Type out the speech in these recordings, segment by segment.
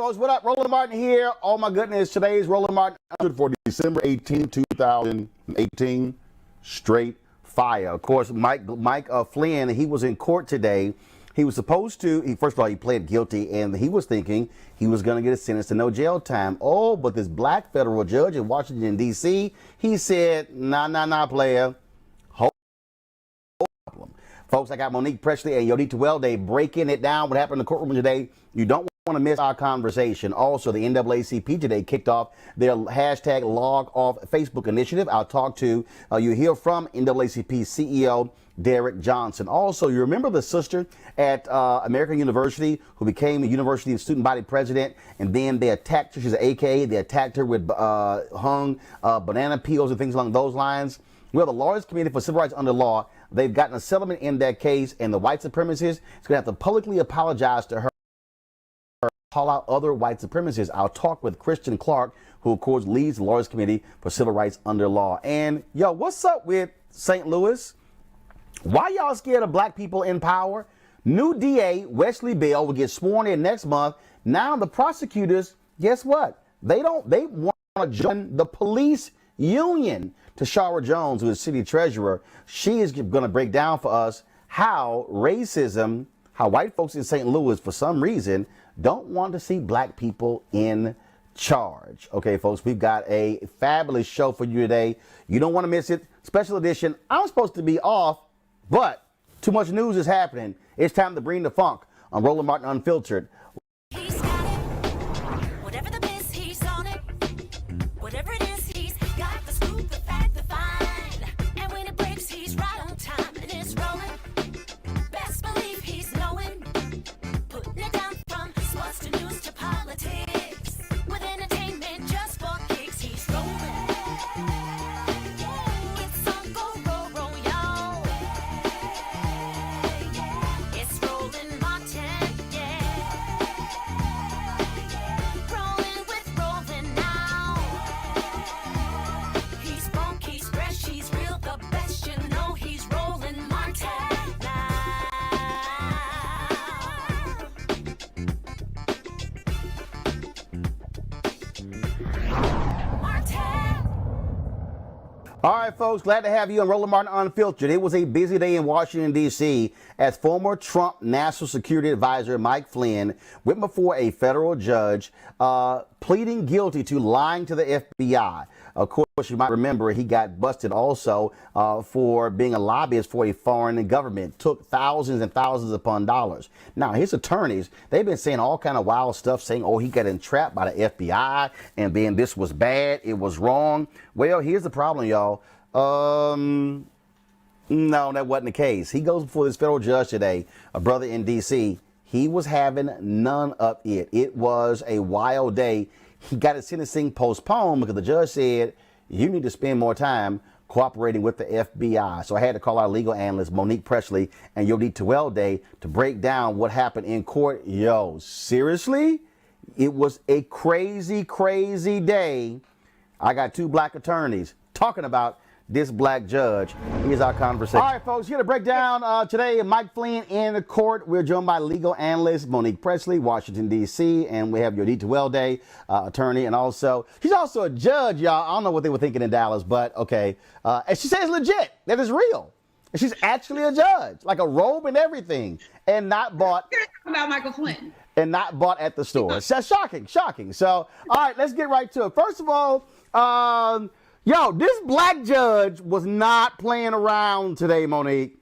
folks, what up? Roland Martin here. Oh my goodness, today's Roland Martin for December 18, 2018. Straight fire. Of course, Mike Flynn, he was in court today. He was supposed to, first of all, he pled guilty, and he was thinking he was going to get a sentence to no jail time. Oh, but this black federal judge in Washington, D.C., he said, nah, player. Hold problem. Folks, I got Monique Presley and Yodita Welday breaking it down. What happened in the courtroom today? You don't want to miss our conversation. Also, the NAACP today kicked off their hashtag log off Facebook initiative. I'll talk to, you hear from NAACP CEO Derek Johnson. Also, you remember the sister at American University who became the university student body president, and then they attacked her. She's an AKA. They attacked her with hung banana peels and things along those lines. Well, the Lawyers Committee for Civil Rights Under Law, they've gotten a settlement in that case, and the white supremacist is going to have to publicly apologize to her, call out other white supremacists. I'll talk with Christian Clark, who of course leads the Lawyers Committee for Civil Rights Under Law. And yo, what's up with St. Louis? Why y'all scared of black people in power? New DA Wesley Bell will get sworn in next month. Now the prosecutors, guess what? They want to join the police union. Tashara Jones, who is city treasurer, she is going to break down for us how racism, how white folks in St. Louis, for some reason, don't want to see black people in charge. Okay, folks, we've got a fabulous show for you today. You don't want to miss it. Special edition. I'm supposed to be off, but too much news is happening. It's time to bring the funk on Roland Martin Unfiltered. He's got it. Whatever the miss, he's on it. Whatever it is, he's got the scoop, the fact, the find. And when it breaks, he's right on time and it's rolling. Best believe he's knowing. Putting it down from sports to news to politics. With entertainment just for kicks, he's rolling. It's on go, roll, y'all. It's Roland Martin, yeah. Rolling with Roland now. He's funk, he's fresh, he's real, the best, you know he's Roland Martin now. Martin. All right, folks, glad to have you on Roland Martin Unfiltered. It was a busy day in Washington, D.C. as former Trump National Security Advisor Mike Flynn went before a federal judge pleading guilty to lying to the FBI. Of course, you might remember he got busted also for being a lobbyist for a foreign government, took thousands and thousands upon dollars. Now, his attorneys, they've been saying all kind of wild stuff, saying, oh, he got entrapped by the FBI, and then this was bad, it was wrong. Well, here's the problem, y'all. No, that wasn't the case. He goes before this federal judge today, a brother in D.C. He was having none of it. It was a wild day. He got his sentencing postponed because the judge said, you need to spend more time cooperating with the FBI. So I had to call our legal analyst, Monique Presley and Yodita Welday, to break down what happened in court. Yo, seriously? It was a crazy, crazy day. I got two black attorneys talking about this black judge. Here's our conversation. All right, folks, here to break down today, Mike Flynn in the court. We're joined by legal analyst Monique Presley, Washington, D.C., and we have Yodita Welday, attorney, and also, she's also a judge, y'all. I don't know what they were thinking in Dallas, but okay. And she says legit, that is real. And she's actually a judge, like a robe and everything, and not bought. About Michael Flynn. And not bought at the store. It's shocking. So, all right, let's get right to it. First of all, yo, this black judge was not playing around today, Monique.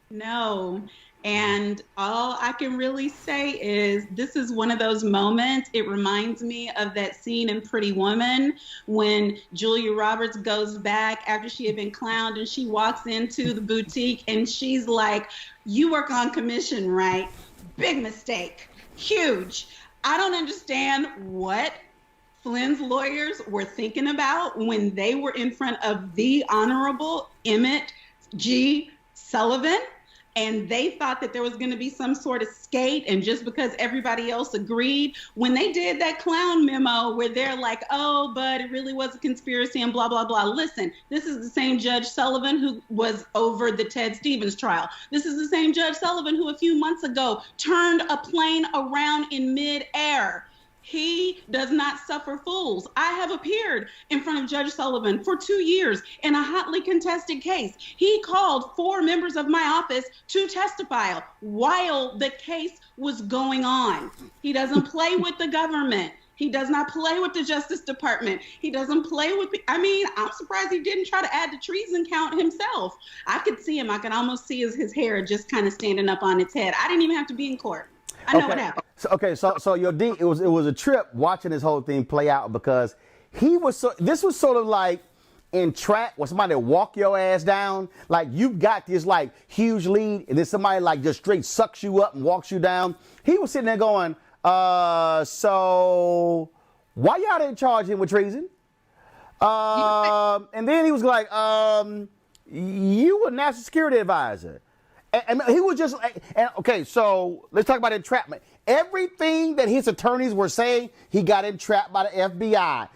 No. And all I can really say is this is one of those moments. It reminds me of that scene in Pretty Woman when Julia Roberts goes back after she had been clowned and she walks into the boutique and she's like, you work on commission, right? Big mistake. Huge. I don't understand what Flynn's lawyers were thinking about when they were in front of the Honorable Emmett G. Sullivan, and they thought that there was going to be some sort of skate, and just because everybody else agreed, when they did that clown memo where they're like, oh, but it really was a conspiracy and blah, blah, blah. Listen, this is the same Judge Sullivan who was over the Ted Stevens trial. This is the same Judge Sullivan who a few months ago turned a plane around in midair He does not suffer fools. I have appeared in front of Judge Sullivan for 2 years in a hotly contested case. He called 4 members of my office to testify while the case was going on. He doesn't play with the government. He does not play with the Justice Department. He doesn't play with, I'm surprised he didn't try to add the treason count himself. I could see him. I could almost see his hair just kind of standing up on its head. I didn't even have to be in court. I know what happened. So your D, it was a trip watching this whole thing play out, because this was sort of like in track where somebody walk your ass down, like you've got this like huge lead, and then somebody like just straight sucks you up and walks you down. He was sitting there going, so why y'all didn't charge him with treason? And then he was like, you were national security advisor. And he was just, okay, so let's talk about entrapment. Everything that his attorneys were saying, he got entrapped by the FBI.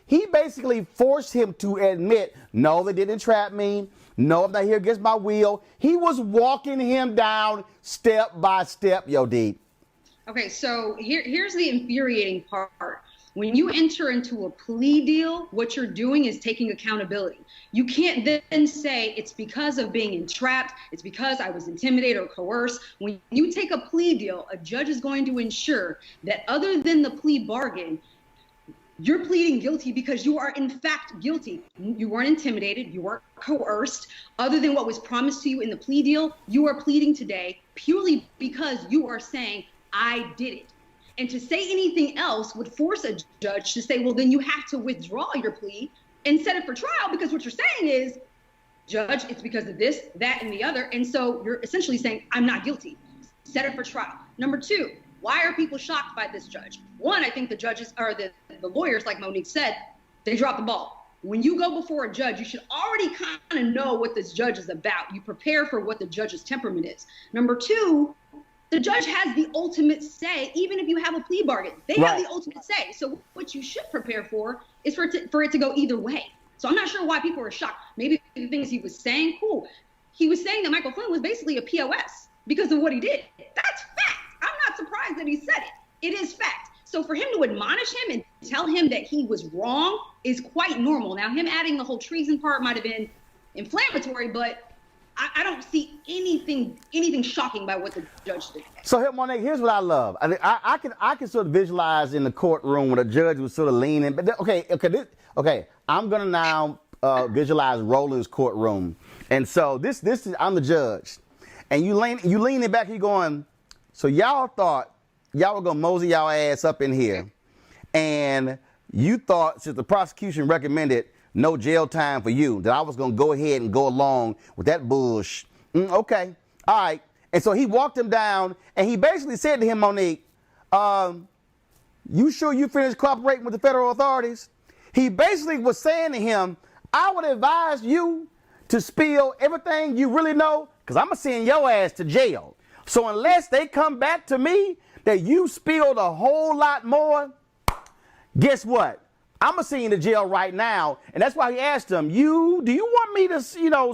He basically forced him to admit, no, they didn't entrap me. No, I'm not here against my will. He was walking him down step by step, yo, D. Okay, so here's the infuriating part. When you enter into a plea deal, what you're doing is taking accountability. You can't then say it's because of being entrapped, it's because I was intimidated or coerced. When you take a plea deal, a judge is going to ensure that other than the plea bargain, you're pleading guilty because you are in fact guilty. You weren't intimidated, you weren't coerced. Other than what was promised to you in the plea deal, you are pleading today purely because you are saying, I did it. And to say anything else would force a judge to say, well, then you have to withdraw your plea and set it for trial, because what you're saying is, judge, it's because of this, that, and the other. And so you're essentially saying, I'm not guilty. Set it for trial. Number 2, why are people shocked by this judge? One, I think the judges, or the lawyers, like Monique said, they dropped the ball. When you go before a judge, you should already kind of know what this judge is about. You prepare for what the judge's temperament is. Number 2, the judge has the ultimate say, even if you have a plea bargain. They have the ultimate say. So what you should prepare for is for it to go either way. So I'm not sure why people are shocked. Maybe the things he was saying, cool. He was saying that Michael Flynn was basically a POS because of what he did. That's fact. I'm not surprised that he said it. It is fact. So for him to admonish him and tell him that he was wrong is quite normal. Now, him adding the whole treason part might have been inflammatory, but I don't see anything shocking by what the judge did. So, Monique, here's what I love. I can sort of visualize in the courtroom when a judge was sort of leaning. But okay. I'm gonna now visualize Roland's courtroom, and so this is, I'm the judge, and you leaning back, you going, so y'all thought y'all were gonna mosey y'all ass up in here, and you thought, since the prosecution recommended no jail time for you, that I was going to go ahead and go along with that bullshit. Okay. All right. And so he walked him down, and he basically said to him, Monique, you sure you finished cooperating with the federal authorities? He basically was saying to him, I would advise you to spill everything you really know, because I'm going to send your ass to jail. So unless they come back to me that you spilled a whole lot more, guess what? I'm going to send you to jail right now. And that's why he asked him, do you want me to,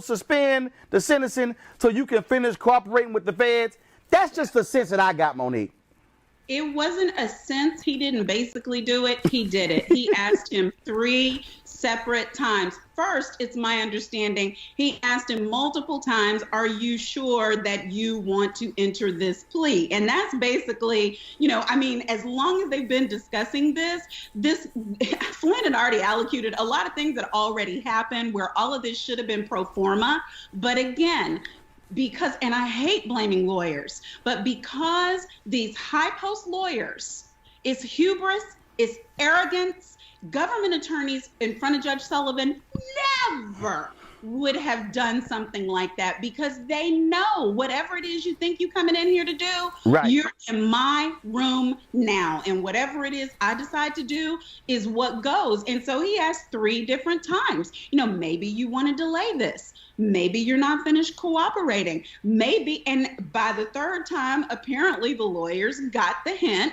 suspend the sentencing so you can finish cooperating with the feds? That's just the sense that I got, Monique. It wasn't a sense. He didn't basically do it. He did it. He asked him 3 separate times. First, it's my understanding, he asked him multiple times, are you sure that you want to enter this plea? And that's basically, as long as they've been discussing this, Flynn had already allocated a lot of things that already happened where all of this should have been pro forma. But again, because, and I hate blaming lawyers, but because these high post lawyers, it's hubris, it's arrogance. Government attorneys in front of Judge Sullivan never would have done something like that, because they know whatever it is you think you coming in here to do, you're in my room now, and whatever it is I decide to do is what goes. And so he asked 3 different times, maybe you want to delay this. Maybe you're not finished cooperating. Maybe, and by the 3rd time, apparently the lawyers got the hint,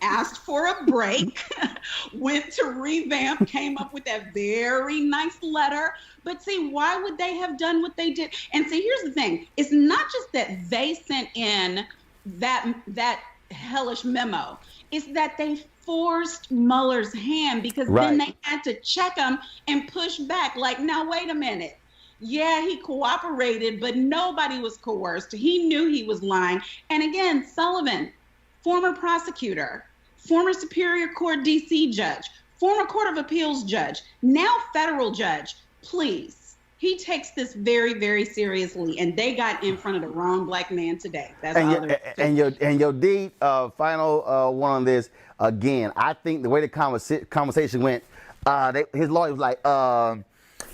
asked for a break, went to revamp, came up with that very nice letter. But see, why would they have done what they did? And see, here's the thing. It's not just that they sent in that hellish memo. It's that they forced Mueller's hand because then they had to check him and push back. Like, now, wait a minute. Yeah, he cooperated, but nobody was coerced. He knew he was lying. And again, Sullivan, former prosecutor, former Superior Court DC judge, former Court of Appeals judge, now federal judge, please. He takes this very, very seriously, and they got in front of the wrong black man today. That's your D, final one on this. Again, I think the way the conversation went, his lawyer was like,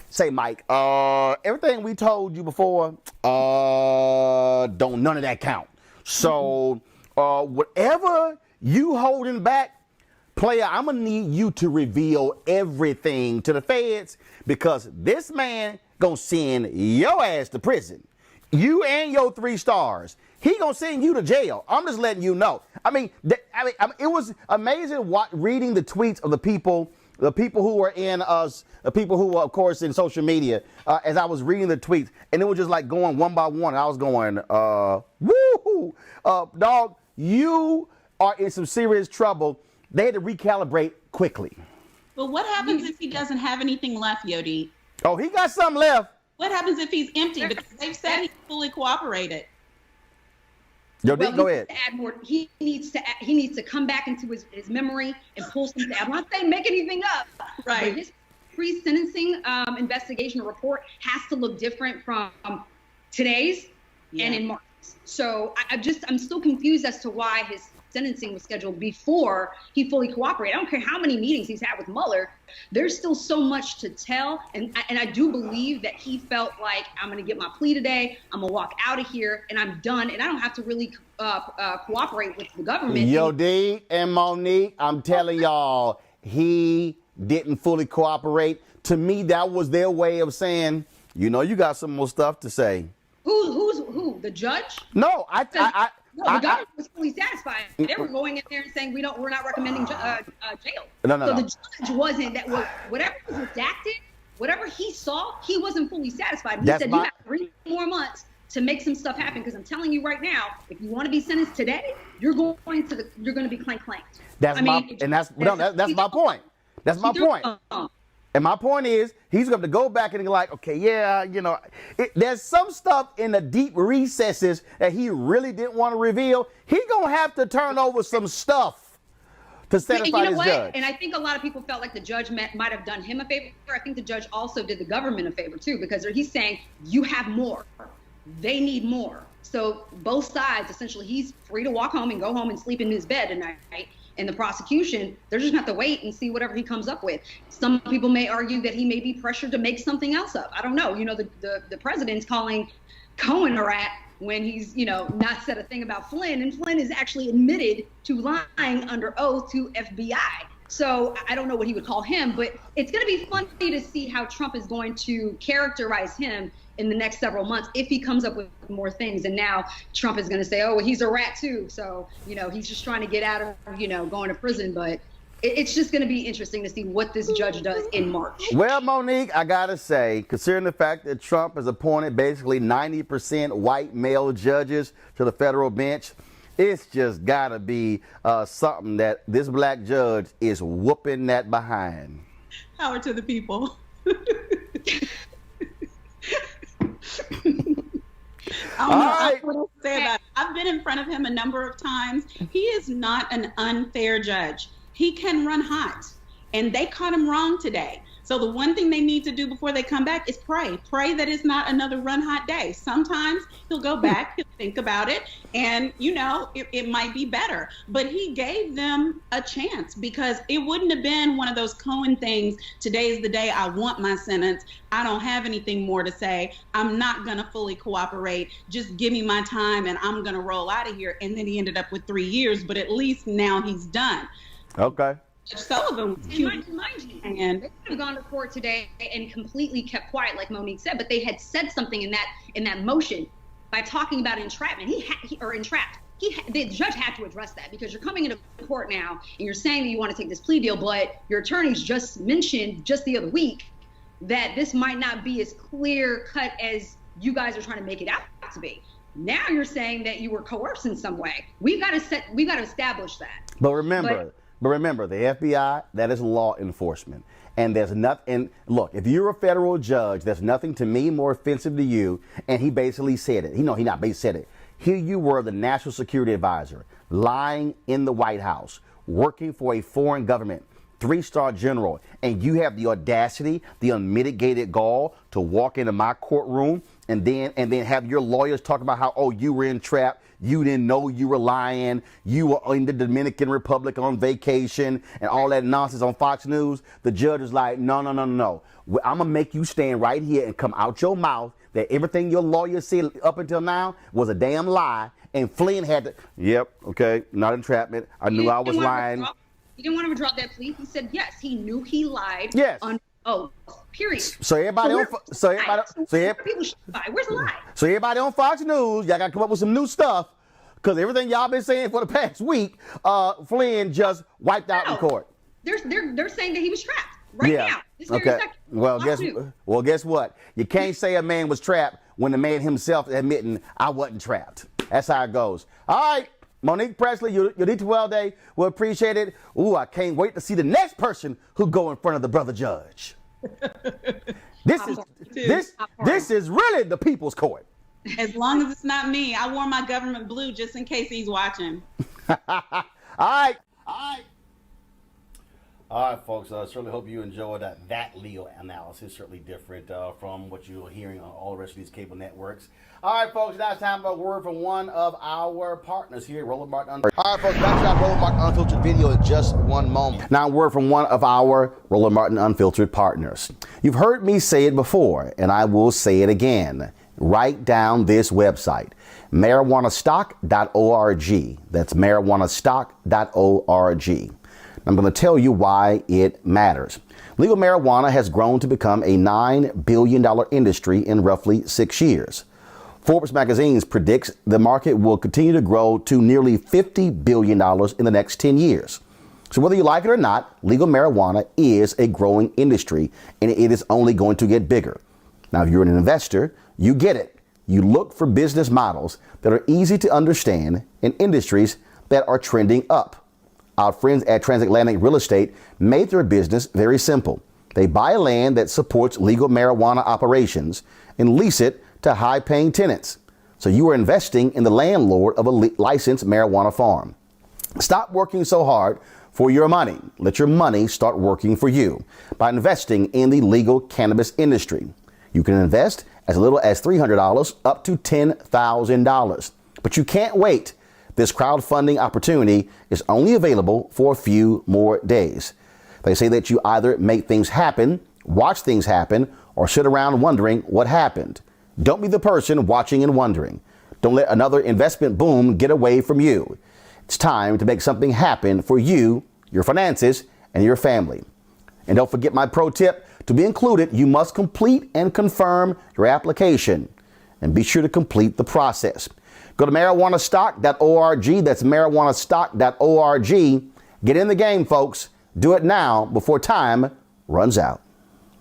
say, Mike, everything we told you before, don't none of that count. So whatever you holding back, player, I'm going to need you to reveal everything to the feds, because this man going to send your ass to prison. You and your 3 stars. He going to send you to jail. I'm just letting you know. I mean, it was amazing reading the tweets of the people who were in us, the people who were, of course, in social media, as I was reading the tweets, and it was just like going one by one. I was going, woo, dog, you are in some serious trouble. They had to recalibrate quickly. But what happens if he doesn't have anything left, Yodi? Oh, he got something left. What happens if he's empty? Because they've said he fully cooperated. Yodi, go ahead. Add more. He needs to come back into his memory and pull something. I'm not saying make anything up. Right. But his pre-sentencing investigation report has to look different from today's and in March. So I'm still confused as to why his sentencing was scheduled before he fully cooperated. I don't care how many meetings he's had with Mueller. There's still so much to tell. And I do believe that he felt like, I'm going to get my plea today. I'm going to walk out of here and I'm done. And I don't have to really cooperate with the government. Yo, D and Monique, I'm telling y'all, he didn't fully cooperate. To me, that was their way of saying, you know, you got some more stuff to say. Who? The judge? No, the government was fully satisfied. They were going in there and saying we're not recommending jail. No. The judge wasn't that. Whatever was redacted, whatever he saw, he wasn't fully satisfied. He said you have 3 more months to make some stuff happen, because I'm telling you right now, if you want to be sentenced today, you're going to be claimed. That's my point. That's my point. And my point is, he's going to go back and be like, okay, yeah, you know, there's some stuff in the deep recesses that he really didn't want to reveal. He's going to have to turn over some stuff to satisfy his judge. And I think a lot of people felt like the judge might have done him a favor. I think the judge also did the government a favor, too, because he's saying, you have more. They need more. So both sides, essentially, he's free to walk home and go home and sleep in his bed tonight. And the prosecution, they're just going to have to wait and see whatever he comes up with. Some people may argue that he may be pressured to make something else up. I don't know. You know, the president's calling Cohen a rat when he's, you know, not said a thing about Flynn. And Flynn is actually admitted to lying under oath to FBI. So I don't know what he would call him, but it's going to be funny to see how Trump is going to characterize him in the next several months if he comes up with more things. And now Trump is going to say, oh, well, he's a rat too. So, you know, he's just trying to get out of, you know, going to prison. But it's just going to be interesting to see what this judge does in March. Well, Monique, I got to say, considering the fact that Trump has appointed basically 90% white male judges to the federal bench, it's just got to be something that this black judge is whooping that behind. Power to the people. I don't know what to say about it. I've been in front of him a number of times. He is not an unfair judge. He can run hot, and they caught him wrong today. So the one thing they need to do before they come back is pray. Pray that it's not another run hot day. Sometimes he'll go back, he'll think about it, and, you know, it might be better. But he gave them a chance, because it wouldn't have been one of those Cohen things. Today's the day I want my sentence. I don't have anything more to say. I'm not going to fully cooperate. Just give me my time and I'm going to roll out of here. And then he ended up with 3 years, but at least now he's done. Okay. Sullivan was cute. Mind you, and they could have gone to court today and completely kept quiet, like Monique said, but they had said something in that motion by talking about entrapment. The judge had to address that, because you're coming into court now and you're saying that you want to take this plea deal, but your attorneys just mentioned just the other week that this might not be as clear cut as you guys are trying to make it out to be. Now you're saying that you were coerced in some way. We've got to establish that. But remember, the FBI, that is law enforcement. And there's nothing, and look, if you're a federal judge, there's nothing to me more offensive to you. And he basically said it. He not basically said it. Here you were, the national security advisor, lying in the White House, working for a foreign government, 3-star general, and you have the audacity, the unmitigated gall to walk into my courtroom and then have your lawyers talk about how, oh, you were entrapped, you didn't know you were lying, you were in the Dominican Republic on vacation, and all that nonsense on Fox News. The judge is like, no. I'm gonna make you stand right here and come out your mouth that everything your lawyer said up until now was a damn lie. And Flynn had to, yep, okay, not entrapment. I knew I was lying. He didn't want to drop that plea. He said yes. He knew he lied. Yes. On oath. Period. So everybody on Fox News, y'all gotta come up with some new stuff, because everything y'all been saying for the past week, Flynn just wiped out in court. They're saying that he was trapped right now. This very second. Well, guess what? You can't say a man was trapped when the man himself admitting I wasn't trapped. That's how it goes. All right. Monique Presley, you did well day. We appreciate it. Ooh, I can't wait to see the next person who go in front of the brother judge. This is really the people's court. As long as it's not me, I wore my government blue just in case he's watching. All right. All right, folks. I certainly hope you enjoyed that legal analysis. Certainly different from what you're hearing on all the rest of these cable networks. All right, folks. Now it's time for a word from one of our partners here, Roland Martin Unfiltered. All right, folks. Back to our Roland Martin Unfiltered video in just one moment. Now, a word from one of our Roland Martin Unfiltered partners. You've heard me say it before, and I will say it again. Write down this website, marijuanastock.org. That's marijuanastock.org. I'm going to tell you why it matters. Legal marijuana has grown to become a $9 billion industry in roughly 6 years. Forbes magazine predicts the market will continue to grow to nearly $50 billion in the next 10 years. So whether you like it or not, legal marijuana is a growing industry, and it is only going to get bigger. Now, if you're an investor, you get it. You look for business models that are easy to understand in industries that are trending up. Our friends at Transatlantic Real Estate made their business very simple. They buy land that supports legal marijuana operations and lease it to high-paying tenants. So you are investing in the landlord of a licensed marijuana farm. Stop working so hard for your money. Let your money start working for you by investing in the legal cannabis industry. You can invest as little as $300 up to $10,000. But you can't wait. This crowdfunding opportunity is only available for a few more days. They say that you either make things happen, watch things happen, or sit around wondering what happened. Don't be the person watching and wondering. Don't let another investment boom get away from you. It's time to make something happen for you, your finances, and your family. And don't forget my pro tip. To be included, you must complete and confirm your application. And be sure to complete the process. Go to marijuanastock.org. That's marijuanastock.org. Get in the game, folks. Do it now before time runs out.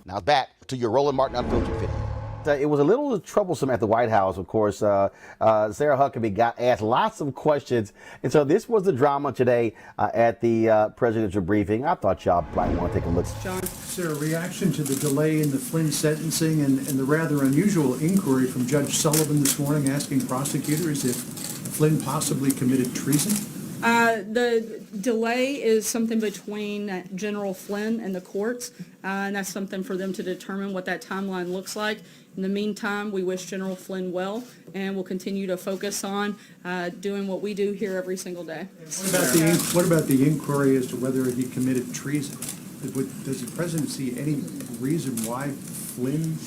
Now back to your Roland Martin Unfiltered video. It was a little troublesome at the White House, of course. Sarah Huckabee got asked lots of questions. And so this was the drama today at the presidential briefing. I thought y'all probably want to take a look. John? Sarah, reaction to the delay in the Flynn sentencing and the rather unusual inquiry from Judge Sullivan this morning asking prosecutors if Flynn possibly committed treason? The delay is something between General Flynn and the courts, and that's something for them to determine what that timeline looks like. In the meantime, we wish General Flynn well, and we'll continue to focus on doing what we do here every single day. What about the inquiry as to whether he committed treason? Does the president see any reason why Flynn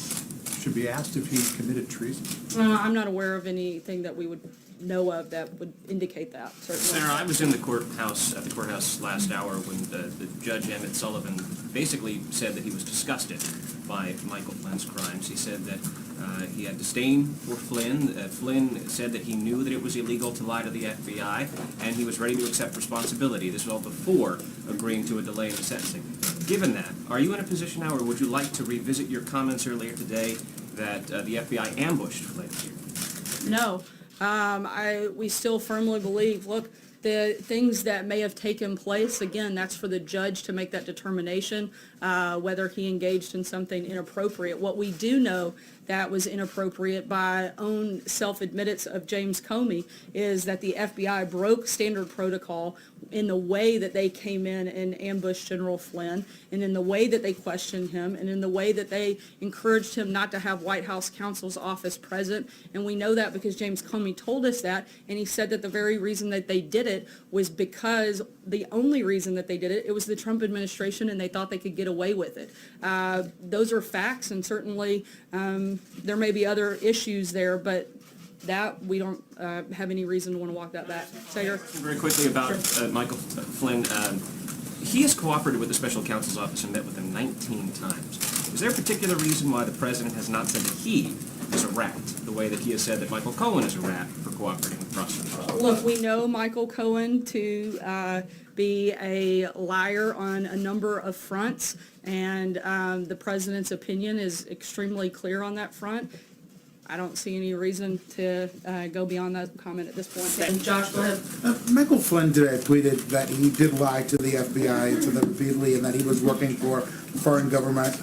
should be asked if he committed treason? I'm not aware of anything that we would know of that would indicate that, certainly. Sarah, I was in the courthouse last hour when the Judge Emmett Sullivan basically said that he was disgusted by Michael Flynn's crimes. He said that he had disdain for Flynn. Flynn said that he knew that it was illegal to lie to the FBI, and he was ready to accept responsibility. This was all before agreeing to a delay in the sentencing. Given that, are you in a position now, or would you like to revisit your comments earlier today that the FBI ambushed Flynn here? No. We still firmly believe, look, the things that may have taken place, again, that's for the judge to make that determination, whether he engaged in something inappropriate. What we do know that was inappropriate by own self-admittance of James Comey is that the FBI broke standard protocol in the way that they came in and ambushed General Flynn, and in the way that they questioned him, and in the way that they encouraged him not to have White House counsel's office present. And we know that because James Comey told us that, and he said that the very reason that they did it was because the only reason that they did it, it was the Trump administration, and they thought they could get away with it. Those are facts, and certainly there may be other issues there, but that we don't have any reason to want to walk that back. Sager? Very quickly about Michael Flynn. He has cooperated with the special counsel's office and met with him 19 times. Is there a particular reason why the president has not said that he is a rat, the way that he has said that Michael Cohen is a rat for cooperating with prosecutors? Look, we know Michael Cohen to be a liar on a number of fronts, and the president's opinion is extremely clear on that front. I don't see any reason to go beyond that comment at this point. And Josh, go ahead. Michael Flynn today tweeted that he did lie to the FBI and to them repeatedly, and that he was working for a foreign government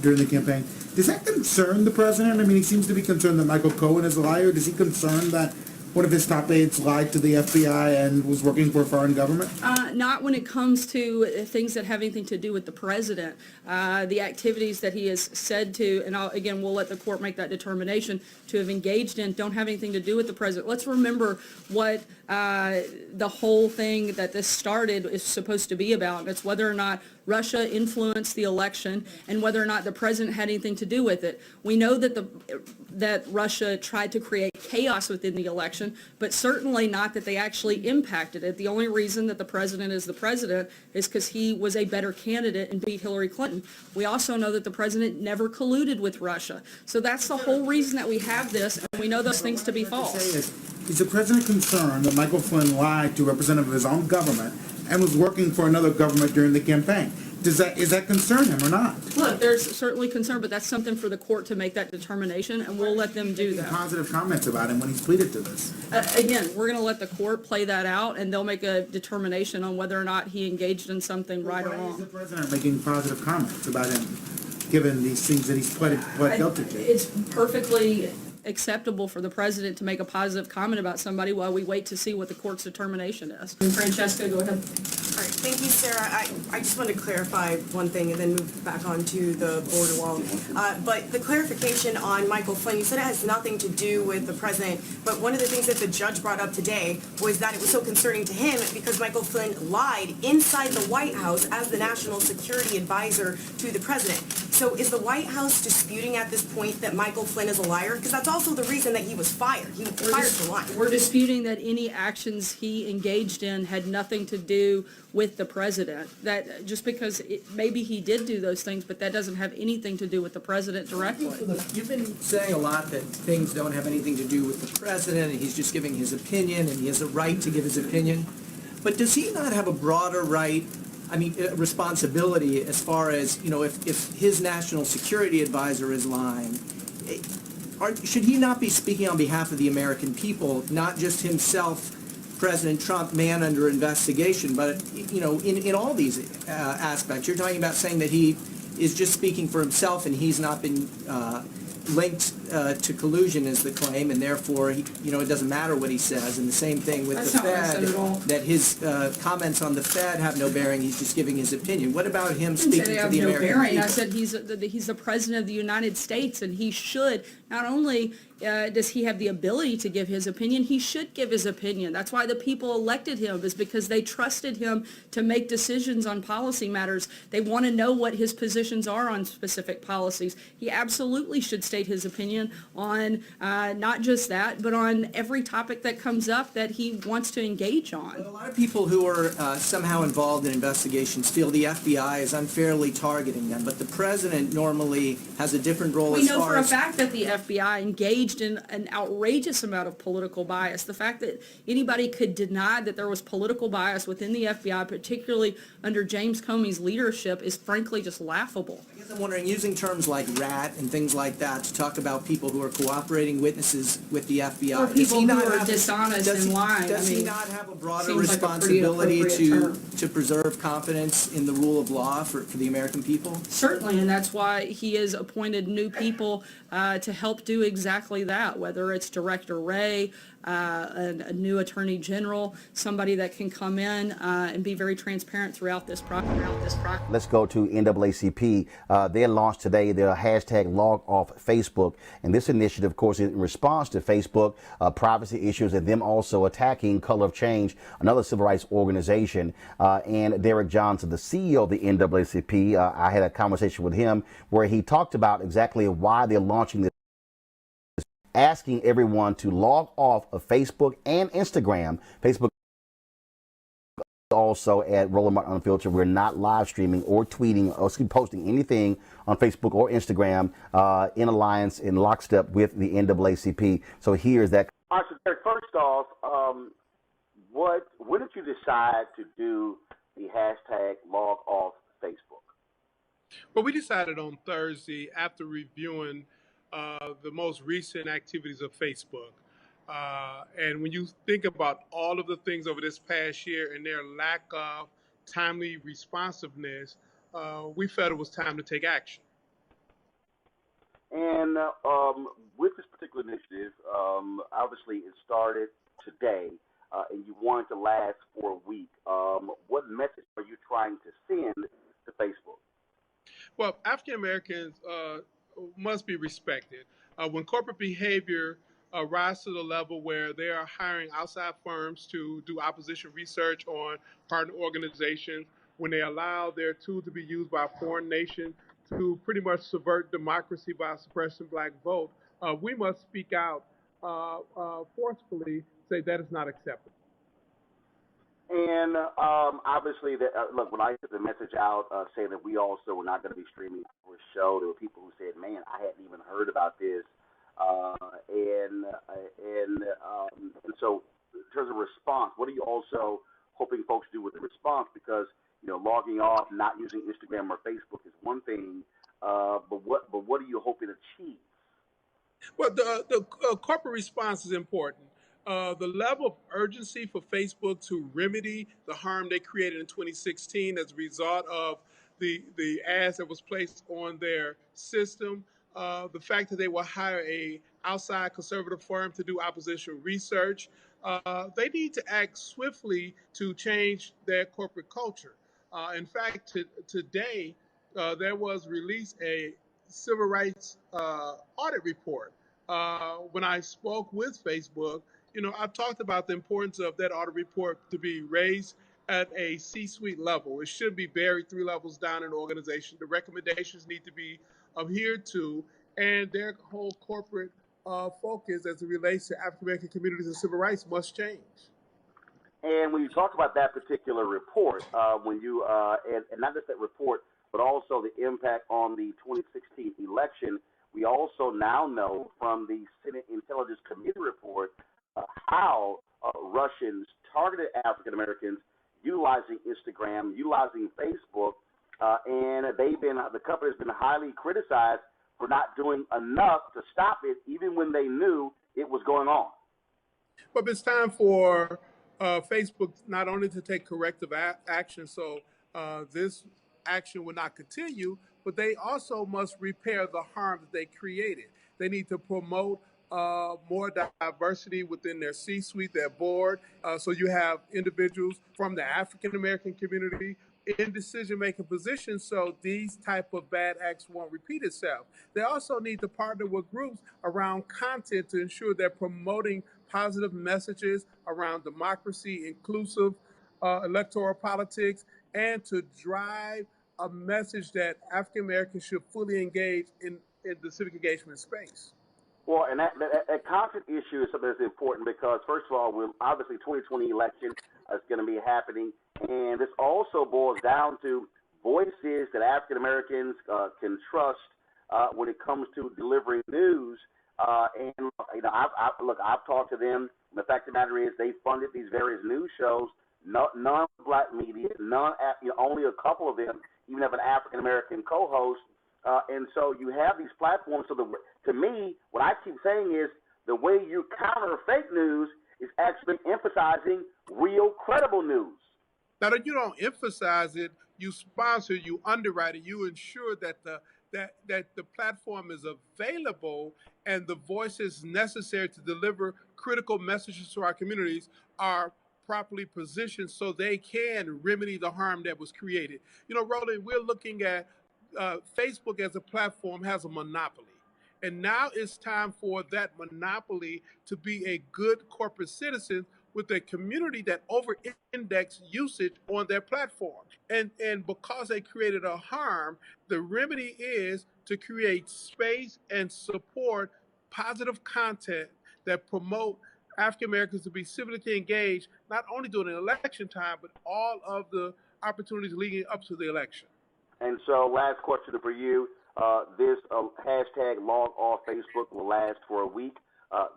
during the campaign. Does that concern the president? I mean, he seems to be concerned that Michael Cohen is a liar. Does he concern that one of his top aides lied to the FBI and was working for a foreign government? Not when it comes to things that have anything to do with the president. The activities that he has said to, and again, we'll let the court make that determination, to have engaged in don't have anything to do with the president. Let's remember what the whole thing that this started is supposed to be about. And it's whether or not Russia influenced the election and whether or not the president had anything to do with it. We know that that Russia tried to create chaos within the election, but certainly not that they actually impacted it. The only reason that the president is the president is because he was a better candidate and beat Hillary Clinton. We also know that the president never colluded with Russia. So that's the whole reason that we have this, and we know those things to be false. Is the president concerned that Michael Flynn lied to a representative of his own government and was working for another government during the campaign? Is that concern him or not? Look, there's certainly concern, but that's something for the court to make that determination, and we'll let them do that. Positive comments about him when he's pleaded to this. Again, we're going to let the court play that out, and they'll make a determination on whether or not he engaged in something right or Why is wrong. the president making positive comments about him, given these things that he's pled guilty to? It's perfectly acceptable for the president to make a positive comment about somebody while we wait to see what the court's determination is. Francesca, go ahead. All right, thank you, Sarah. I just want to clarify one thing and then move back on to the border wall. But the clarification on Michael Flynn, you said it has nothing to do with the president, but one of the things that the judge brought up today was that it was so concerning to him because Michael Flynn lied inside the White House as the national security advisor to the president. So is the White House disputing at this point that Michael Flynn is a liar? Because that's also the reason that he was fired. He was fired for lying. We're disputing that any actions he engaged in had nothing to do with the president. That just because maybe he did do those things, but that doesn't have anything to do with the president directly. You've been saying a lot that things don't have anything to do with the president, and he's just giving his opinion, and he has a right to give his opinion. But does he not have a broader right, responsibility as far as, if his national security advisor is lying, should he not be speaking on behalf of the American people, not just himself, President Trump, man under investigation, but, in all these aspects? You're talking about saying that he is just speaking for himself and he's not been linked to collusion is the claim, and therefore, it doesn't matter what he says. And the same thing with That's the not what I said Fed, at all. that his comments on the Fed have no bearing. He's just giving his opinion. What about him speaking They to have the no American bearing. people? I said he's the president of the United States, and he should not only does he have the ability to give his opinion, he should give his opinion. That's why the people elected him, is because they trusted him to make decisions on policy matters. They want to know what his positions are on specific policies. He absolutely should state his opinion on not just that, but on every topic that comes up that he wants to engage on. A lot of people who are somehow involved in investigations feel the FBI is unfairly targeting them, but the president normally has a different role We as know far for a as... fact that the FBI engaged engaged in an outrageous amount of political bias. The fact that anybody could deny that there was political bias within the FBI, particularly under James Comey's leadership, is frankly just laughable. I guess I'm wondering, using terms like rat and things like that to talk about people who are cooperating witnesses with the FBI. Or people who are dishonest and lying. Does I he mean, not have a broader seems like a pretty responsibility appropriate to preserve confidence in the rule of law for the American people? Certainly, and that's why he has appointed new people to help do exactly that, whether it's Director Wray, a new Attorney General, somebody that can come in and be very transparent throughout this process. Let's go to NAACP. They launched today their hashtag log off Facebook. And this initiative, of course, is in response to Facebook privacy issues and them also attacking Color of Change, another civil rights organization. And Derek Johnson, the CEO of the NAACP, I had a conversation with him where he talked about exactly why they're launching this, asking everyone to log off of Facebook and Instagram. Facebook also at Roland Martin Unfiltered. We're not live streaming or tweeting or posting anything on Facebook or Instagram in alliance, in lockstep with the NAACP. So here's that. All right, so Derek, first off, when did you decide to do the hashtag log off Facebook? Well, we decided on Thursday after reviewing the most recent activities of Facebook. And when you think about all of the things over this past year and their lack of timely responsiveness, we felt it was time to take action. And with this particular initiative, obviously it started today, and you want it to last for a week. What message are you trying to send to Facebook? Well, African Americans must be respected. When corporate behavior rise to the level where they are hiring outside firms to do opposition research on partner organizations, when they allow their tool to be used by a foreign nation to pretty much subvert democracy by suppressing black vote, we must speak out forcefully, say that is not acceptable. And obviously, look, when I put the message out saying that we also were not going to be streaming for a show, there were people who said, man, I hadn't even heard about this. And so in terms of response, what are you also hoping folks do with the response? Because, you know, logging off, not using Instagram or Facebook is one thing, but what are you hoping to achieve? Well, the corporate response is important. The level of urgency for Facebook to remedy the harm they created in 2016 as a result of the ads that was placed on their system, the fact that they will hire a outside conservative firm to do opposition research, they need to act swiftly to change their corporate culture. In fact, today there was released a civil rights audit report. When I spoke with Facebook, you know, I've talked about the importance of that audit report to be raised at a C-suite level. It should be buried 3 levels down in the organization. The recommendations need to be adhered to, and their whole corporate focus as it relates to African American communities and civil rights must change. And when you talk about that particular report, when you and not just that report, but also the impact on the 2016 election, we also now know from the Senate Intelligence Committee report how Russians targeted African Americans utilizing Instagram, utilizing Facebook, and the company has been highly criticized for not doing enough to stop it, even when they knew it was going on. But it's time for Facebook not only to take corrective action, so this action will not continue, but they also must repair the harm that they created. They need to promote more diversity within their C-suite, their board, so you have individuals from the African American community in decision-making positions, so these type of bad acts won't repeat itself. They also need to partner with groups around content to ensure they're promoting positive messages around democracy, inclusive electoral politics, and to drive a message that African Americans should fully engage in the civic engagement space. Well, and that content issue is something that's important because, first of all, obviously 2020 election is going to be happening, and this also boils down to voices that African Americans can trust when it comes to delivering news And I've talked to them. The fact of the matter is, they funded these various news shows. None black media, only a couple of them even have an African American co-host. And so you have these platforms. So to me, what I keep saying is the way you counter fake news is actually emphasizing real, credible news. Now that you don't emphasize it, you sponsor, you underwrite it, you ensure that the platform is available and the voices necessary to deliver critical messages to our communities are properly positioned so they can remedy the harm that was created. Roland, we're looking at Facebook as a platform has a monopoly. And now it's time for that monopoly to be a good corporate citizen with a community that over-index usage on their platform. And because they created a harm, the remedy is to create space and support positive content that promote African Americans to be civically engaged, not only during the election time, but all of the opportunities leading up to the election. And so last question for you. This hashtag log off Facebook will last for a week.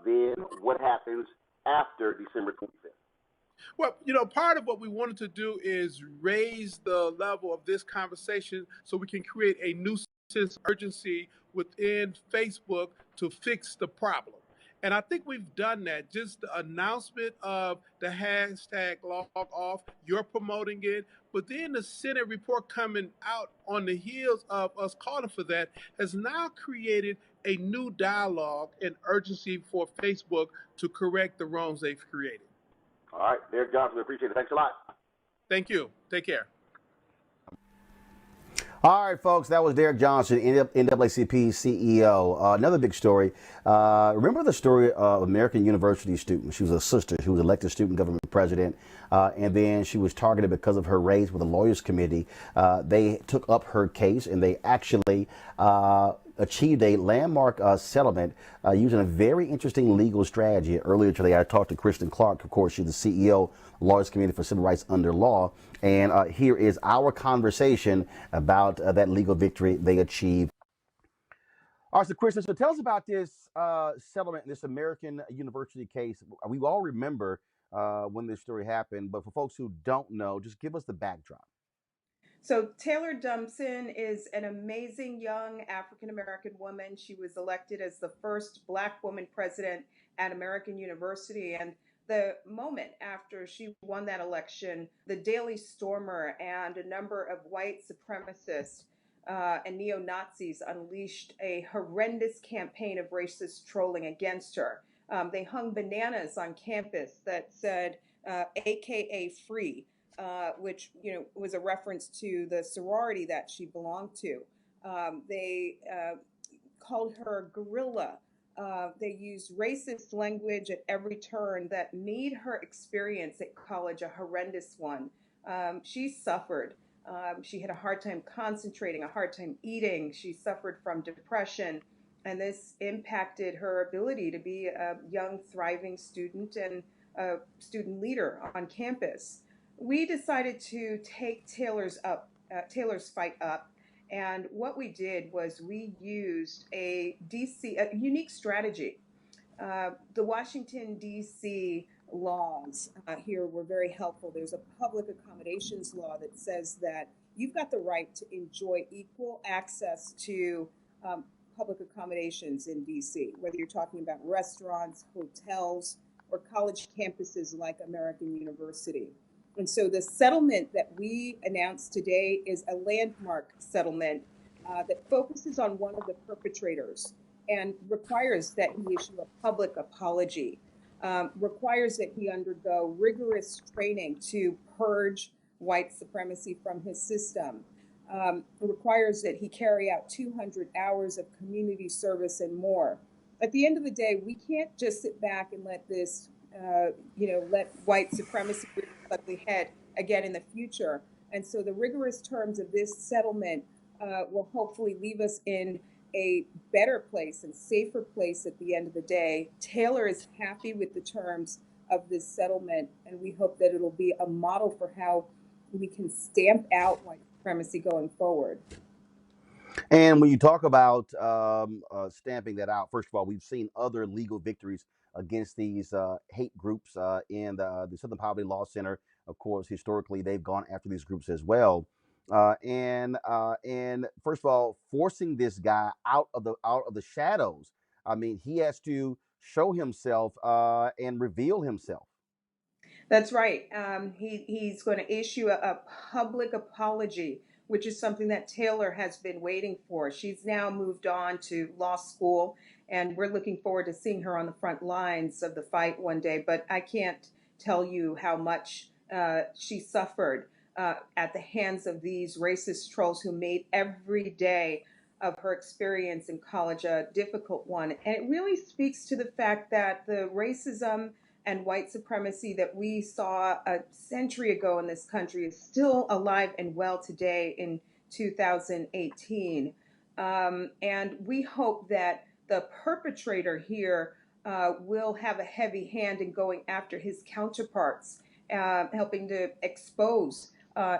Then what happens after December 25th? Well, part of what we wanted to do is raise the level of this conversation so we can create a new sense of urgency within Facebook to fix the problem. And I think we've done that. Just the announcement of the hashtag log off, you're promoting it, but then the Senate report coming out on the heels of us calling for that has now created a new dialogue and urgency for Facebook to correct the wrongs they've created. All right, Derek Johnson, we appreciate it. Thanks a lot. Thank you. Take care. All right, folks, that was Derek Johnson, NAACP CEO. Another big story. Remember the story of American University student? She was a sister. She was elected student government president, and then she was targeted because of her race with the Lawyers Committee. They took up her case, and they actually achieved a landmark settlement using a very interesting legal strategy. Earlier today, I talked to Kristen Clark. Of course, she's the CEO, Lawyers Committee for Civil Rights Under Law. And here is our conversation about that legal victory they achieved. All right, so Kristen, so tell us about this settlement, this American University case. We all remember when this story happened, but for folks who don't know, just give us the backdrop. So Taylor Dumpson is an amazing young African-American woman. She was elected as the first Black woman president at American University. And the moment after she won that election, the Daily Stormer and a number of white supremacists and neo-Nazis unleashed a horrendous campaign of racist trolling against her. They hung bananas on campus that said, AKA free. Which was a reference to the sorority that she belonged to. They called her gorilla. They used racist language at every turn that made her experience at college a horrendous one. She suffered. She had a hard time concentrating, a hard time eating. She suffered from depression, and this impacted her ability to be a young, thriving student and a student leader on campus. We decided to take Taylor's fight up, and what we did was we used a unique strategy. The Washington, D.C. laws here were very helpful. There's a public accommodations law that says that you've got the right to enjoy equal access to public accommodations in D.C., whether you're talking about restaurants, hotels, or college campuses like American University. And so the settlement that we announced today is a landmark settlement that focuses on one of the perpetrators and requires that he issue a public apology, requires that he undergo rigorous training to purge white supremacy from his system, requires that he carry out 200 hours of community service and more. At the end of the day, we can't just sit back and let this, let white supremacy rear its ugly head again in the future. And so the rigorous terms of this settlement will hopefully leave us in a better place and safer place at the end of the day. Taylor is happy with the terms of this settlement, and we hope that it'll be a model for how we can stamp out white supremacy going forward. And when you talk about stamping that out, first of all, we've seen other legal victories against these hate groups in the Southern Poverty Law Center. Of course, historically, they've gone after these groups as well. And first of all, forcing this guy out of the shadows. I mean, he has to show himself and reveal himself. That's right. He's going to issue a public apology, which is something that Taylor has been waiting for. She's now moved on to law school, and we're looking forward to seeing her on the front lines of the fight one day. But I can't tell you how much she suffered at the hands of these racist trolls who made every day of her experience in college a difficult one. And it really speaks to the fact that the racism and white supremacy that we saw a century ago in this country is still alive and well today in 2018. And we hope that the perpetrator here will have a heavy hand in going after his counterparts, helping to expose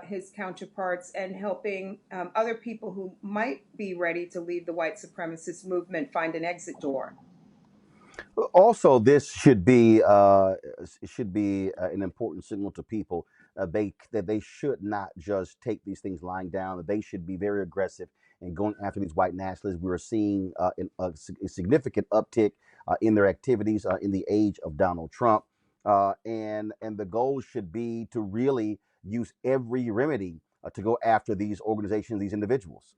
his counterparts and helping other people who might be ready to leave the white supremacist movement find an exit door. Also, this should be an important signal to people that they should not just take these things lying down. That they should be very aggressive in going after these white nationalists. We are seeing a significant uptick in their activities in the age of Donald Trump, and the goal should be to really use every remedy to go after these organizations, these individuals.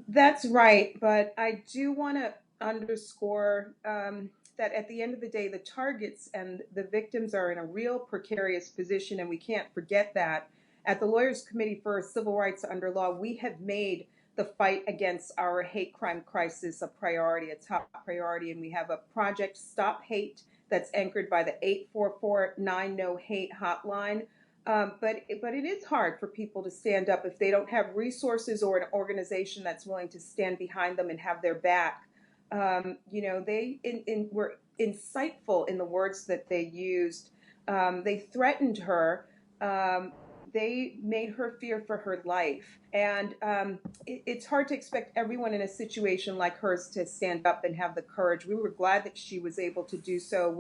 That's right, but I do want to underscore that at the end of the day, the targets and the victims are in a real precarious position, and we can't forget that. At the Lawyers Committee for Civil Rights Under Law, we have made the fight against our hate crime crisis a priority, a top priority, and we have a project, Stop Hate, that's anchored by the 844-9 No Hate hotline. But it is hard for people to stand up if they don't have resources or an organization that's willing to stand behind them and have their back. They were insightful in the words that they used. They threatened her. They made her fear for her life. And it's hard to expect everyone in a situation like hers to stand up and have the courage. We were glad that she was able to do so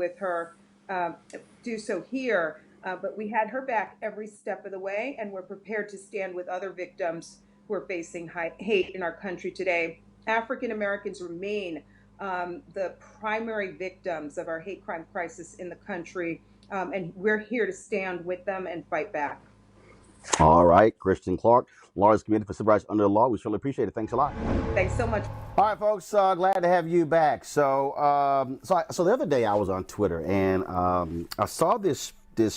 do so here. But we had her back every step of the way, and we're prepared to stand with other victims who are facing hate in our country today. African Americans remain the primary victims of our hate crime crisis in the country, and we're here to stand with them and fight back. All right, Christian Clark, Lawyers Committee for Civil Rights Under the Law. We surely appreciate it. Thanks a lot. Thanks so much. All right, folks. Glad to have you back. So the other day I was on Twitter and I saw this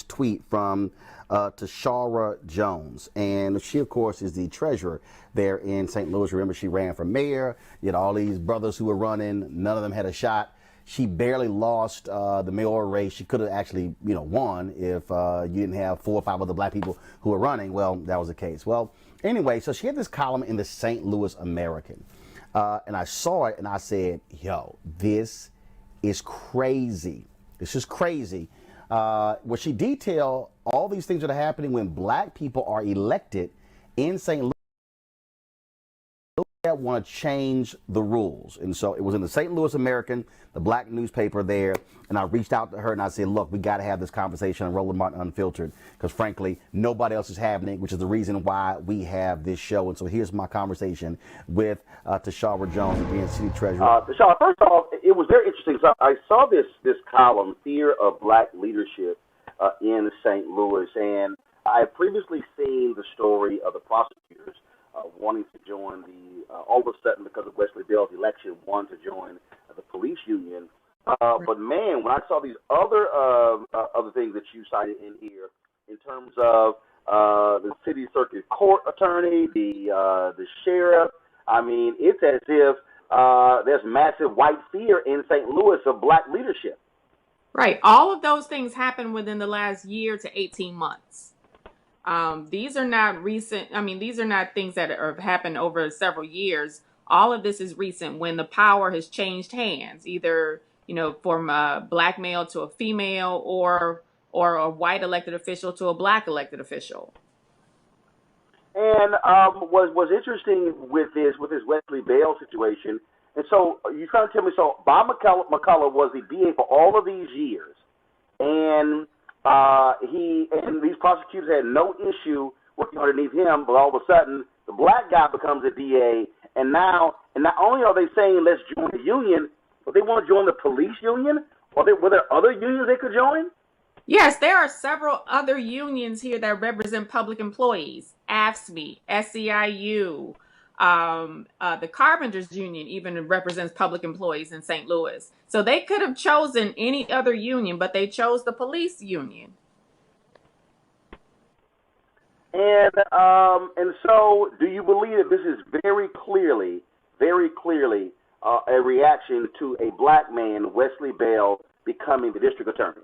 tweet from Tashara Jones, and she, of course, is the treasurer there in St. Louis. Remember, she ran for mayor. You had all these brothers who were running. None of them had a shot. She barely lost the mayoral race. She could have actually, won if you didn't have 4 or 5 other black people who were running. Well, that was the case. Well, anyway, so she had this column in the St. Louis American, and I saw it and I said, "Yo, this is crazy. This is crazy." Where she detailed all these things that are happening when black people are elected in St. Louis that want to change the rules. And so it was in the St. Louis American, the black newspaper there, and I reached out to her and I said, look, we got to have this conversation on Roland Martin Unfiltered, because frankly, nobody else is having it, which is the reason why we have this show. And so here's my conversation with Tashara Jones, being city treasurer. Tashara, first off, it was very interesting. So I saw this column, Fear of Black Leadership, in St. Louis, and I had previously seen the story of the prosecutors wanting to join all of a sudden, because of Wesley Bell's election, wanted to join the police union. But man, when I saw these other things that you cited in here, in terms of the city circuit court attorney, the sheriff, I mean, it's as if there's massive white fear in St. Louis of black leadership. Right. All of those things happened within the last year to 18 months. These are not recent. I mean, these are not things that have happened over several years. All of this is recent, when the power has changed hands, either, from a black male to a female, or a white elected official to a black elected official. And was interesting with this Wesley Bell situation. And so you trying to tell me, so Bob McCullough was the DA for all of these years, and these prosecutors had no issue working underneath him, but all of a sudden the black guy becomes a DA, and not only are they saying let's join the union, but they want to join the police union. Were there other unions they could join? Yes, there are several other unions here that represent public employees. AFSCME, SEIU, the Carpenters Union even represents public employees in St. Louis. So they could have chosen any other union, but they chose the police union. And so, do you believe that this is very clearly a reaction to a black man, Wesley Bell, becoming the district attorney?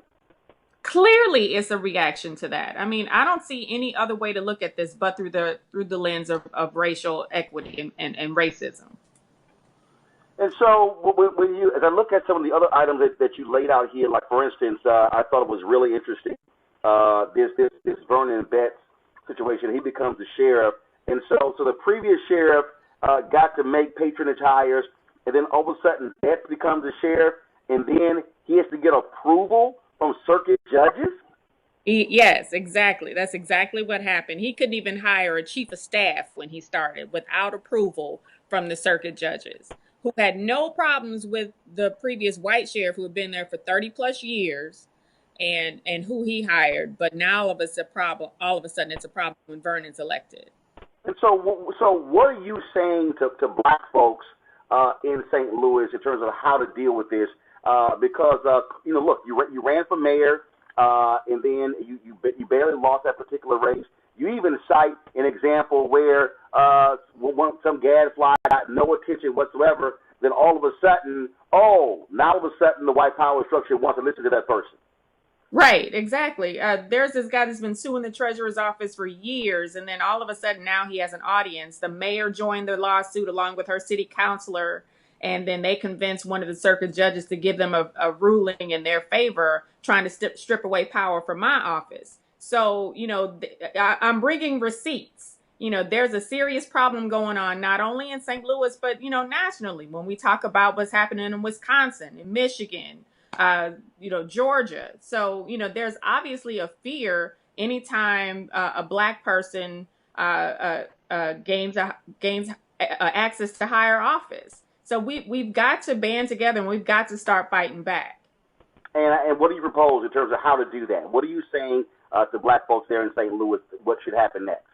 Clearly, it's a reaction to that. I mean, I don't see any other way to look at this but through the lens of racial equity and racism. And so, as I look at some of the other items that you laid out here, like for instance, I thought it was really interesting. This Vernon Betts situation. He becomes the sheriff, and so the previous sheriff got to make patronage hires, and then all of a sudden Betts becomes the sheriff, and then he has to get approval from circuit judges? Yes, exactly. That's exactly what happened. He couldn't even hire a chief of staff when he started without approval from the circuit judges, who had no problems with the previous white sheriff who had been there for 30 plus years and who he hired. But now all of a sudden it's a problem when Vernon's elected. And so what are you saying to black folks in St. Louis in terms of how to deal with this? Because look, you ran for mayor, and then you barely lost that particular race. You even cite an example where some gadfly got no attention whatsoever. Then all of a sudden, the white power structure wants to listen to that person. Right, exactly. There's this guy that's been suing the treasurer's office for years, and then all of a sudden now he has an audience. The mayor joined the lawsuit along with her city councilor, and then they convinced one of the circuit judges to give them a ruling in their favor, trying to strip away power from my office. So, I'm bringing receipts. There's a serious problem going on, not only in St. Louis, but, nationally, when we talk about what's happening in Wisconsin, in Michigan, Georgia. So, there's obviously a fear anytime a black person gains access to higher office. So we've got to band together and we've got to start fighting back. And what do you propose in terms of how to do that? What are you saying to black folks there in St. Louis? What should happen next?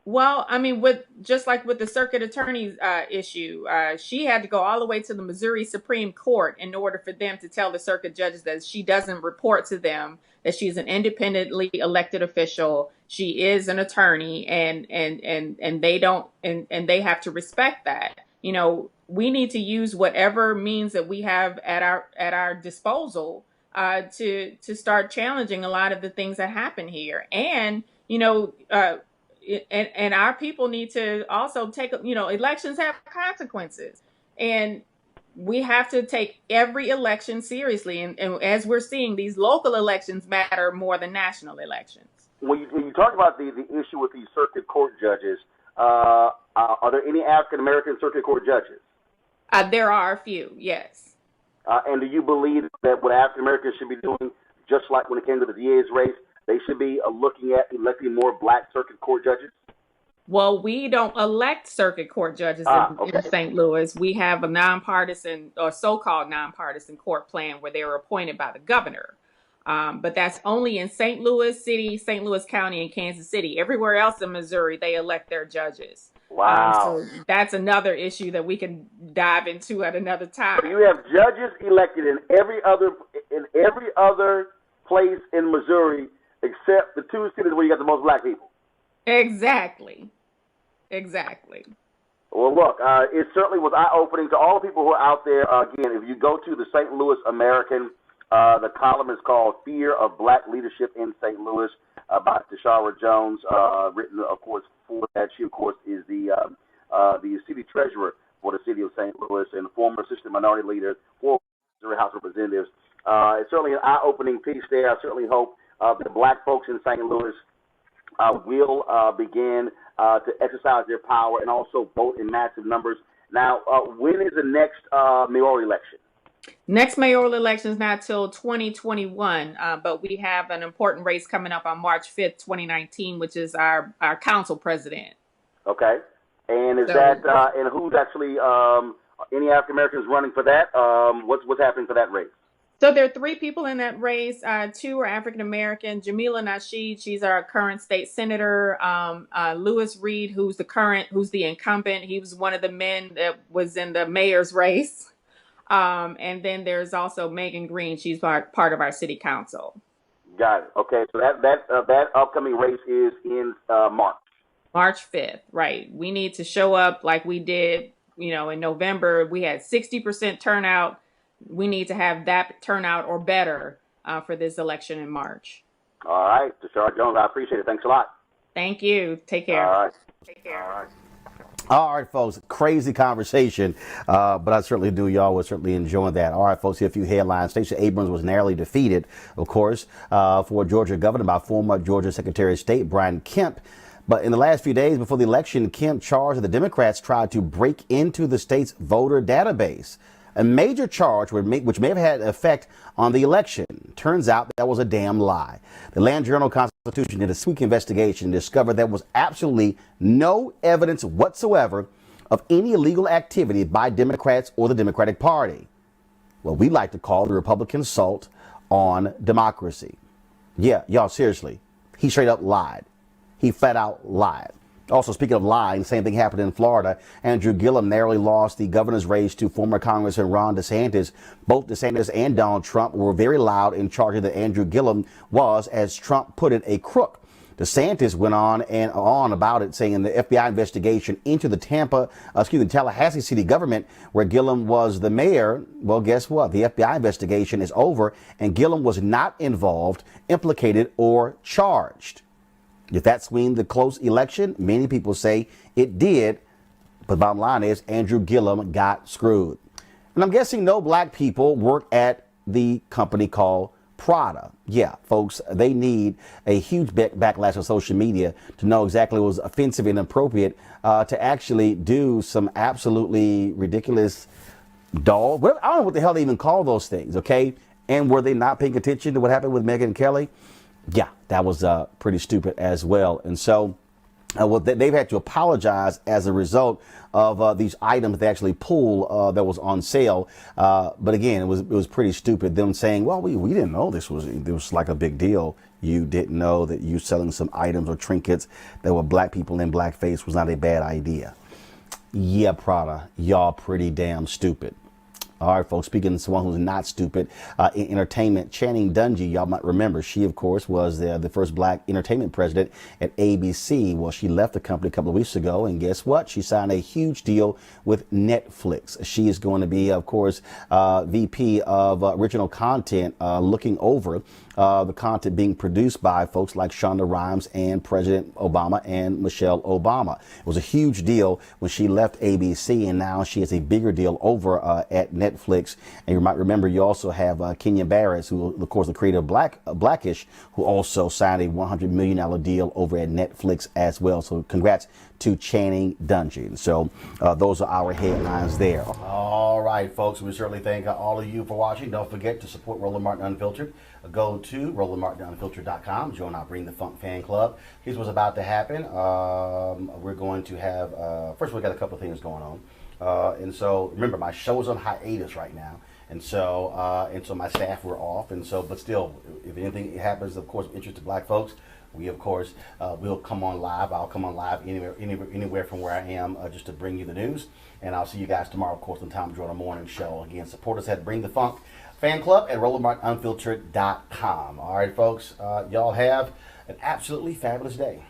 Well, I mean, just like with the circuit attorney's issue, she had to go all the way to the Missouri Supreme Court in order for them to tell the circuit judges that she doesn't report to them, that she's an independently elected official. She is an attorney, and they don't, and they have to respect that. We need to use whatever means that we have at our disposal to start challenging a lot of the things that happen here, and and our people need to also take, elections have consequences, and we have to take every election seriously. And as we're seeing, these local elections matter more than national elections. When you talk about the issue with these circuit court judges, are there any African American circuit court judges? There are a few, yes. And do you believe that what African Americans should be doing, just like when it came to the DA's race, they should be looking at electing more black circuit court judges? Well, we don't elect circuit court judges in St. Louis. We have a nonpartisan or so-called nonpartisan court plan where they are appointed by the governor. But that's only in St. Louis City, St. Louis County, and Kansas City. Everywhere else in Missouri, they elect their judges. Wow. So that's another issue that we can dive into at another time. So you have judges elected in every other place in Missouri except the two cities where you got the most black people. Exactly. Well, look, it certainly was eye-opening to all the people who are out there. Again, if you go to the St. Louis American, the column is called "Fear of Black Leadership in St. Louis" by Tashara Jones, written, of course, for that. She, of course, is the city treasurer for the city of St. Louis and former assistant minority leader for Missouri House of Representatives. It's certainly an eye-opening piece there. I certainly hope that black folks in St. Louis will begin to exercise their power and also vote in massive numbers. Now, when is the next mayoral election? Next mayoral election is not till 2021, but we have an important race coming up on March 5th, 2019, which is our council president. Okay. And is So- that, and who's actually, any African Americans running for that? What's happening for that race? So there are 3 people in that race. 2 are African American. Jamila Nasheed, she's our current state senator. Lewis Reed, who's the incumbent. He was one of the men that was in the mayor's race. And then there's also Megan Green. She's part of our city council. Got it. Okay. So that upcoming race is in March. March 5th, right. We need to show up like we did, in November. We had 60% turnout. We need to have that turnout or better for this election in March. All right. Tashara Jones, I appreciate it. Thanks a lot. Thank you. Take care. All right. Take care. All right. All right, folks, crazy conversation, but I certainly do. Y'all was certainly enjoying that. All right, folks, here are a few headlines. Stacey Abrams was narrowly defeated, of course, for Georgia governor by former Georgia Secretary of State Brian Kemp. But in the last few days before the election, Kemp charged that the Democrats tried to break into the state's voter database. A major charge which may have had an effect on the election. Turns out that was a damn lie. The Land Journal-Constitution did a sweep investigation and discovered there was absolutely no evidence whatsoever of any illegal activity by Democrats or the Democratic Party. What we like to call the Republican assault on democracy. Yeah, y'all, seriously. He straight up lied. He flat out lied. Also, speaking of lying, the same thing happened in Florida. Andrew Gillum narrowly lost the governor's race to former Congressman Ron DeSantis. Both DeSantis and Donald Trump were very loud in charging that Andrew Gillum was, as Trump put it, a crook. DeSantis went on and on about it, saying the FBI investigation into the Tallahassee city government, where Gillum was the mayor. Well, guess what? The FBI investigation is over, and Gillum was not involved, implicated, or charged. If that swing the close election, many people say it did. But the bottom line is Andrew Gillum got screwed. And I'm guessing no black people work at the company called Prada. Yeah, folks, they need a huge backlash on social media to know exactly what was offensive and inappropriate to actually do some absolutely ridiculous I don't know what the hell they even call those things, okay? And were they not paying attention to what happened with Megyn Kelly? Yeah, that was pretty stupid as well. And so they've had to apologize as a result of these items they actually pulled that was on sale. But again, it was pretty stupid. Them saying, well, we didn't know this was like a big deal. You didn't know that you selling some items or trinkets that were black people in blackface was not a bad idea. Yeah, Prada, y'all pretty damn stupid. All right, folks, speaking of someone who's not stupid, in entertainment, Channing Dungey, y'all might remember, she, of course, was the first black entertainment president at ABC. Well, she left the company a couple of weeks ago, and guess what? She signed a huge deal with Netflix. She is going to be, of course, VP of original content, looking over the content being produced by folks like Shonda Rhimes and President Obama and Michelle Obama. It was a huge deal when she left ABC, and now she has a bigger deal over at Netflix. And you might remember, you also have Kenya Barris, who, of course, the creator of Blackish, who also signed a $100 million deal over at Netflix as well. So congrats to Channing Dungey. So those are our headlines there. All right, folks, we certainly thank all of you for watching. Don't forget to support Roland Martin Unfiltered. Go to RolandMartinUnfiltered.com. Join our Bring the Funk fan club. Here's what's about to happen. We're going to have, first we got a couple of things going on. And so remember, my show is on hiatus right now. And so my staff were off. And so, but still, if anything happens, of course, of interest to black folks, we, of course, will come on live. I'll come on live anywhere from where I am just to bring you the news. And I'll see you guys tomorrow, of course, on Tom Jordan Morning Show. Again, support us at Bring the Funk fan club at RolandMartinUnfiltered.com. All right, folks, y'all have an absolutely fabulous day.